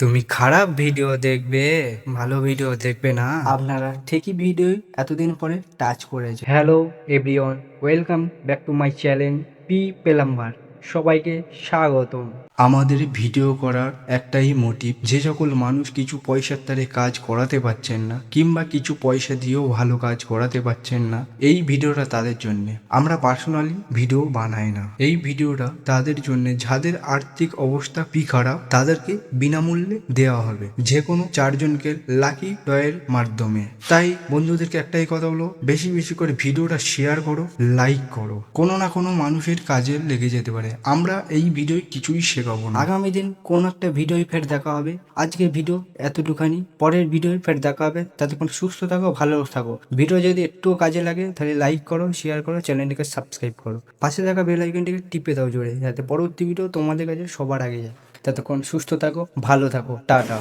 তুমি খারাপ ভিডিও দেখবে, ভালো ভিডিও দেখবে না। আপনারা ঠিকই ভিডিও এতদিন পরে টাচ করেছে। Hello everyone, welcome back to my channel পি পেলাম্বার। সবাইকে স্বাগতম। আমাদের ভিডিও করার একটাই মোটিভ, যে সকল মানুষ কিছু পয়সার তারে কাজ করাতে পারছেন না কিংবা কিছু পয়সা দিয়েও ভালো কাজ করাতে পারছেন না, এই ভিডিওটা তাদের জন্য। আমরা পার্সোনালি ভিডিও বানাই না, এই ভিডিওটা তাদের জন্য যাদের আর্থিক অবস্থা খারাপ, তাদেরকে বিনামূল্যে দেওয়া হবে, যে কোনো 4 জনকে লাকি ড্রয়ের মাধ্যমে। তাই বন্ধুদেরকে একটাই কথা বলো, বেশি বেশি করে ভিডিওটা শেয়ার করো, লাইক করো, কোনো না কোনো মানুষের কাজে লেগে যেতে পারে। আমরা এই ভিডিও কিছুই শেখাবো না। আগামী দিন কোন একটা ভিডিও ফের দেখা হবে। আজকে ভিডিও এতটুখানি, পরের ভিডিও ফের দেখা হবে। ততক্ষণ সুস্থ থাকো, ভালো থাকো। ভিডিও যদি একটু কাজে লাগে তাহলে লাইক করো, শেয়ার করো, চ্যানেলটিকে সাবস্ক্রাইব করো, পাশে থাকা বেল আইকনটিকে টিপে দাও জোরে, যাতে পরবর্তী ভিডিও তোমাদের কাছে সবার আগে যায়। ততক্ষণ সুস্থ থাকো, ভালো থাকো, টাটা।